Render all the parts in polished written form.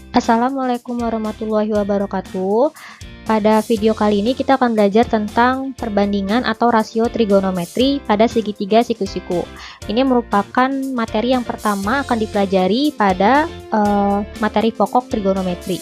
Assalamualaikum warahmatullahi wabarakatuh. Pada video kali ini kita akan belajar tentang perbandingan atau rasio trigonometri pada segitiga siku-siku. Ini merupakan materi yang pertama akan dipelajari pada materi pokok trigonometri.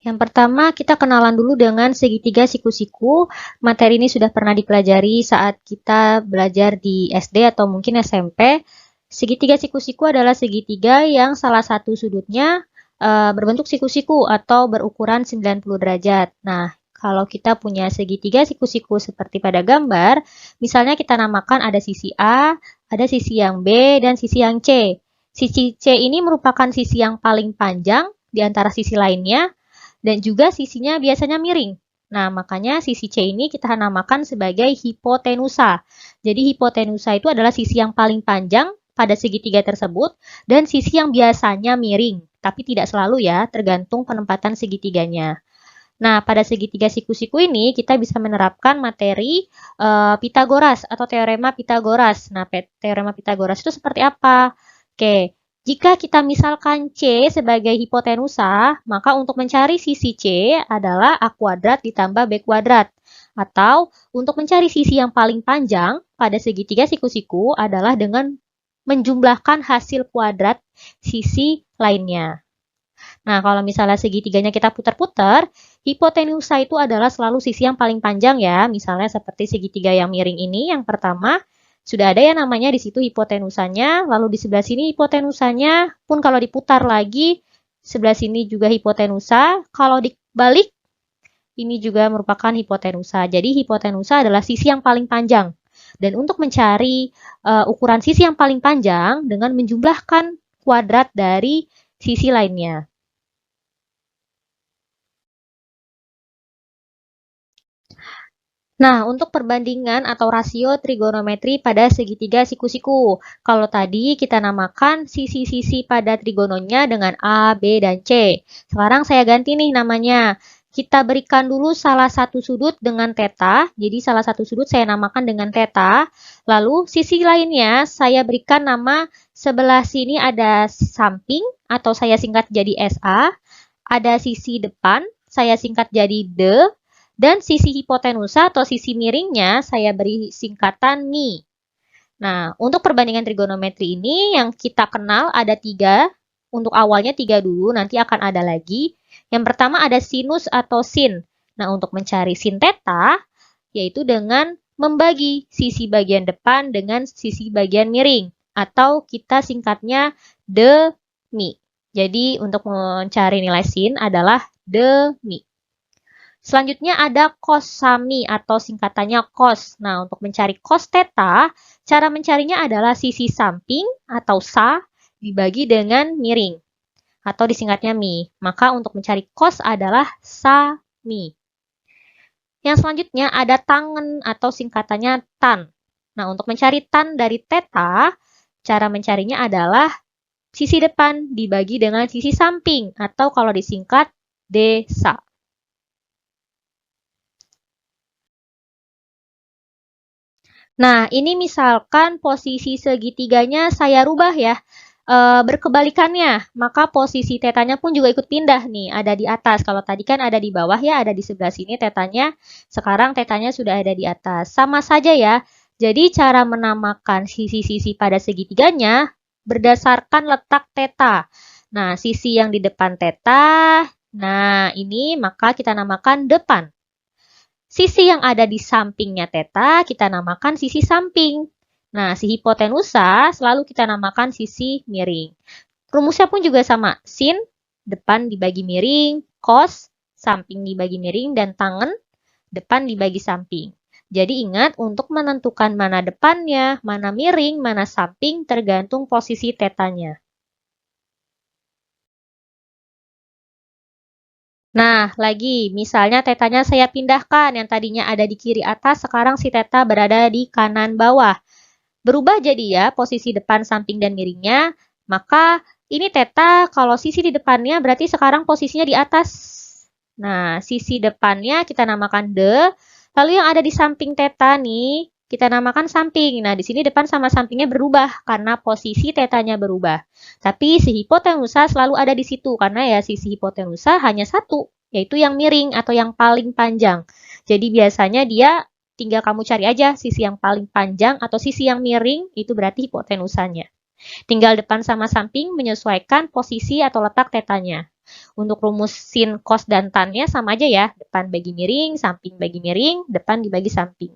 Yang pertama kita kenalan dulu dengan segitiga siku-siku. Materi ini sudah pernah dipelajari saat kita belajar di SD atau mungkin SMP. Segitiga siku-siku adalah segitiga yang salah satu sudutnya berbentuk siku-siku atau berukuran 90 derajat. Nah, kalau kita punya segitiga siku-siku seperti pada gambar, misalnya kita namakan ada sisi A, ada sisi yang B, dan sisi yang C. Sisi C ini merupakan sisi yang paling panjang di antara sisi lainnya, dan juga sisinya biasanya miring. Nah, makanya sisi C ini kita namakan sebagai hipotenusa. Jadi hipotenusa itu adalah sisi yang paling panjang pada segitiga tersebut dan sisi yang biasanya miring. Tapi tidak selalu ya, tergantung penempatan segitiganya. Nah, pada segitiga siku-siku ini kita bisa menerapkan materi Pitagoras atau teorema Pitagoras. Nah, teorema Pitagoras itu seperti apa? Oke, jika kita misalkan C sebagai hipotenusa, maka untuk mencari sisi C adalah A kuadrat ditambah B kuadrat. Atau untuk mencari sisi yang paling panjang pada segitiga siku-siku adalah dengan menjumlahkan hasil kuadrat sisi lainnya. Nah, kalau misalnya segitiganya kita putar-putar, hipotenusa itu adalah selalu sisi yang paling panjang ya. Misalnya seperti segitiga yang miring ini, yang pertama, sudah ada ya namanya di situ hipotenusanya, lalu di sebelah sini hipotenusanya, pun kalau diputar lagi, sebelah sini juga hipotenusa, kalau dibalik, ini juga merupakan hipotenusa. Jadi hipotenusa adalah sisi yang paling panjang. Dan untuk mencari ukuran sisi yang paling panjang dengan menjumlahkan kuadrat dari sisi lainnya. Nah, untuk perbandingan atau rasio trigonometri pada segitiga siku-siku. Kalau tadi kita namakan sisi-sisi pada trigononya dengan A, B, dan C. Sekarang saya ganti nih namanya. Kita berikan dulu salah satu sudut dengan theta. Jadi salah satu sudut saya namakan dengan theta. Lalu sisi lainnya saya berikan nama sebelah sini ada samping atau saya singkat jadi SA. Ada sisi depan, saya singkat jadi D. Dan sisi hipotenusa atau sisi miringnya saya beri singkatan Mi. Nah, untuk perbandingan trigonometri ini yang kita kenal ada 3. Untuk awalnya 3 dulu, nanti akan ada lagi. Yang pertama ada sinus atau sin. Nah, untuk mencari sin theta, yaitu dengan membagi sisi bagian depan dengan sisi bagian miring. Atau kita singkatnya demi. Jadi, untuk mencari nilai sin adalah demi. Selanjutnya ada cos sami atau singkatannya cos. Nah, untuk mencari cos theta, cara mencarinya adalah sisi samping atau sa dibagi dengan miring atau disingkatnya mi. Maka untuk mencari cos adalah sa mi. Yang selanjutnya ada tangen atau singkatannya tan. Nah, untuk mencari tan dari theta, cara mencarinya adalah sisi depan dibagi dengan sisi samping atau kalau disingkat desa. Nah, ini misalkan posisi segitiganya saya rubah ya, berkebalikannya, maka posisi tetanya pun juga ikut pindah nih, ada di atas. Kalau tadi kan ada di bawah ya, ada di sebelah sini tetanya, sekarang tetanya sudah ada di atas. Sama saja ya, jadi cara menamakan sisi-sisi pada segitiganya berdasarkan letak teta. Nah, sisi yang di depan teta, nah ini maka kita namakan depan. Sisi yang ada di sampingnya theta kita namakan sisi samping. Nah, si hipotenusa selalu kita namakan sisi miring. Rumusnya pun juga sama. Sin, depan dibagi miring, cos, samping dibagi miring, dan tangen, depan dibagi samping. Jadi ingat, untuk menentukan mana depannya, mana miring, mana samping, tergantung posisi tetanya. Nah, lagi, misalnya tetanya saya pindahkan, yang tadinya ada di kiri atas, sekarang si teta berada di kanan bawah. Berubah jadi ya, posisi depan, samping, dan miringnya, maka ini teta, kalau sisi di depannya berarti sekarang posisinya di atas. Nah, sisi depannya kita namakan D, lalu yang ada di samping teta nih, kita namakan samping. Nah, di sini depan sama sampingnya berubah karena posisi tetanya berubah. Tapi si hipotenusa selalu ada di situ karena ya sisi hipotenusa hanya satu, yaitu yang miring atau yang paling panjang. Jadi biasanya dia tinggal kamu cari aja sisi yang paling panjang atau sisi yang miring, itu berarti hipotenusanya. Tinggal depan sama samping menyesuaikan posisi atau letak tetanya. Untuk rumus sin, cos, dan tan-nya sama aja ya. Depan bagi miring, samping bagi miring, depan dibagi samping.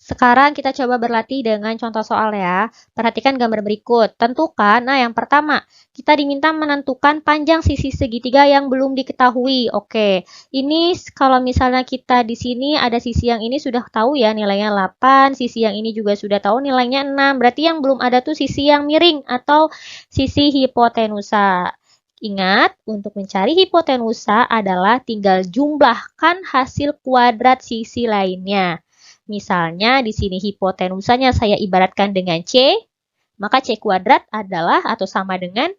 Sekarang kita coba berlatih dengan contoh soal ya. Perhatikan gambar berikut. Tentukan, nah yang pertama, kita diminta menentukan panjang sisi segitiga yang belum diketahui. Oke, ini kalau misalnya kita di sini ada sisi yang ini sudah tahu ya nilainya 8, sisi yang ini juga sudah tahu nilainya 6. Berarti yang belum ada tuh sisi yang miring atau sisi hipotenusa. Ingat, untuk mencari hipotenusa adalah tinggal jumlahkan hasil kuadrat sisi lainnya. Misalnya di sini hipotenusanya saya ibaratkan dengan C, maka C kuadrat adalah atau sama dengan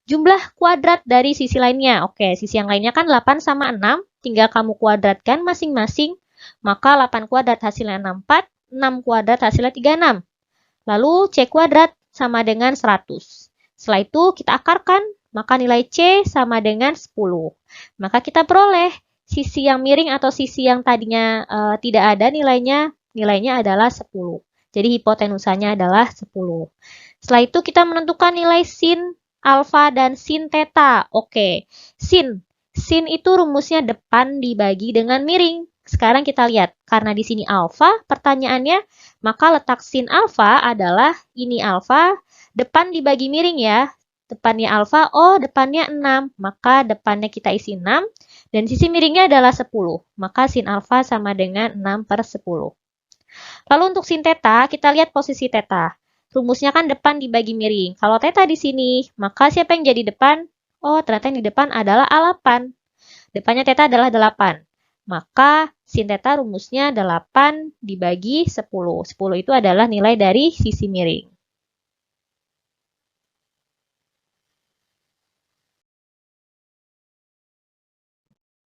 jumlah kuadrat dari sisi lainnya. Oke, sisi yang lainnya kan 8 sama 6, tinggal kamu kuadratkan masing-masing, maka 8 kuadrat hasilnya 64, 6 kuadrat hasilnya 36. Lalu C kuadrat sama dengan 100. Setelah itu kita akarkan, maka nilai C sama dengan 10. Maka kita peroleh sisi yang miring atau sisi yang tadinya tidak ada nilainya adalah 10. Jadi hipotenusanya adalah 10. Setelah itu kita menentukan nilai sin alfa dan sin theta. Oke, sin itu rumusnya depan dibagi dengan miring. Sekarang kita lihat, karena di sini alfa, pertanyaannya, maka letak sin alfa adalah ini alfa, depan dibagi miring ya. Depannya alfa, oh depannya 6, maka depannya kita isi 6, dan sisi miringnya adalah 10, maka sin alfa sama dengan 6/10. Lalu untuk sin theta, kita lihat posisi theta. Rumusnya kan depan dibagi miring. Kalau theta di sini, maka siapa yang jadi depan? Oh, ternyata yang di depan adalah A8. Depannya theta adalah 8. Maka sin theta rumusnya 8 dibagi 10. 10 itu adalah nilai dari sisi miring.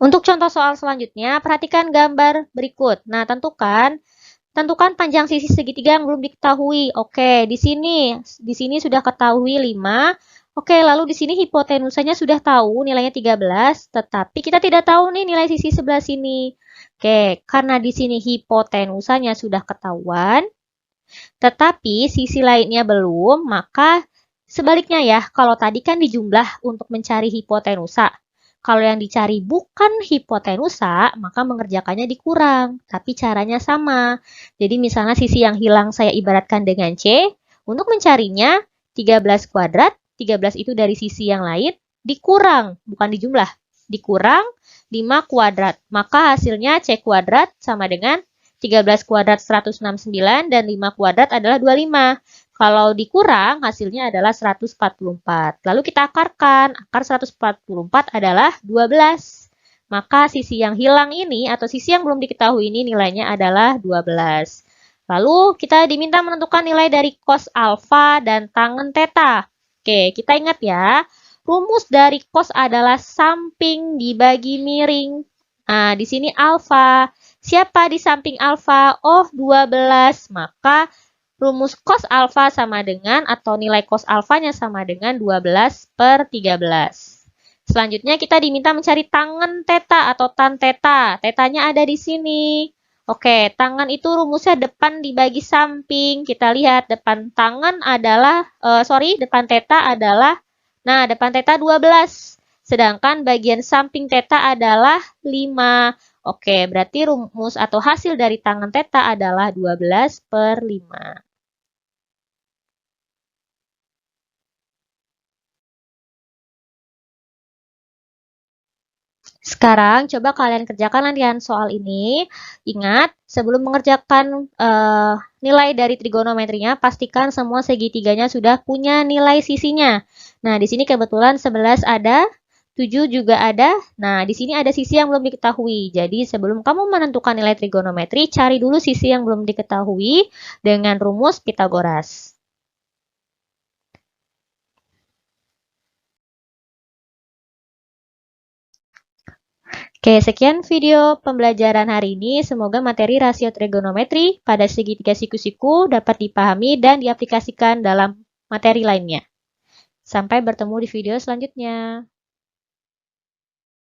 Untuk contoh soal selanjutnya, perhatikan gambar berikut. Nah, tentukan panjang sisi segitiga yang belum diketahui. Oke, di sini sudah ketahui 5. Oke, lalu di sini hipotenusanya sudah tahu nilainya 13, tetapi kita tidak tahu nih nilai sisi sebelah sini. Oke, karena di sini hipotenusanya sudah ketahuan, tetapi sisi lainnya belum, maka sebaliknya ya, kalau tadi kan dijumlah untuk mencari hipotenusa. Kalau yang dicari bukan hipotenusa, maka mengerjakannya dikurang, tapi caranya sama. Jadi misalnya sisi yang hilang saya ibaratkan dengan C, untuk mencarinya 13 kuadrat, 13 itu dari sisi yang lain, dikurang, bukan dijumlah, dikurang 5 kuadrat. Maka hasilnya C kuadrat sama dengan 13 kuadrat 169 dan 5 kuadrat adalah 25. Kalau dikurang, hasilnya adalah 144. Lalu kita akarkan. Akar 144 adalah 12. Maka sisi yang hilang ini atau sisi yang belum diketahui ini nilainya adalah 12. Lalu kita diminta menentukan nilai dari cos alfa dan tangen theta. Oke, kita ingat ya. Rumus dari cos adalah samping dibagi miring. Nah, di sini alfa. Siapa di samping alfa? Oh, 12. Maka rumus cos alfa sama dengan atau nilai cos alfanya sama dengan 12/13. Selanjutnya kita diminta mencari tangen theta atau tan theta. Tetanya ada di sini. Oke, tangen itu rumusnya depan dibagi samping. Kita lihat depan tangen adalah, depan theta adalah, nah depan theta 12. Sedangkan bagian samping theta adalah 5. Oke, berarti rumus atau hasil dari tangen theta adalah 12/5. Sekarang coba kalian kerjakan latihan soal ini. Ingat, sebelum mengerjakan nilai dari trigonometrinya, pastikan semua segitiganya sudah punya nilai sisinya. Nah, di sini kebetulan 11 ada, 7 juga ada. Nah, di sini ada sisi yang belum diketahui. Jadi, sebelum kamu menentukan nilai trigonometri, cari dulu sisi yang belum diketahui dengan rumus Pitagoras. Oke, sekian video pembelajaran hari ini. Semoga materi rasio trigonometri pada segitiga siku-siku dapat dipahami dan diaplikasikan dalam materi lainnya. Sampai bertemu di video selanjutnya.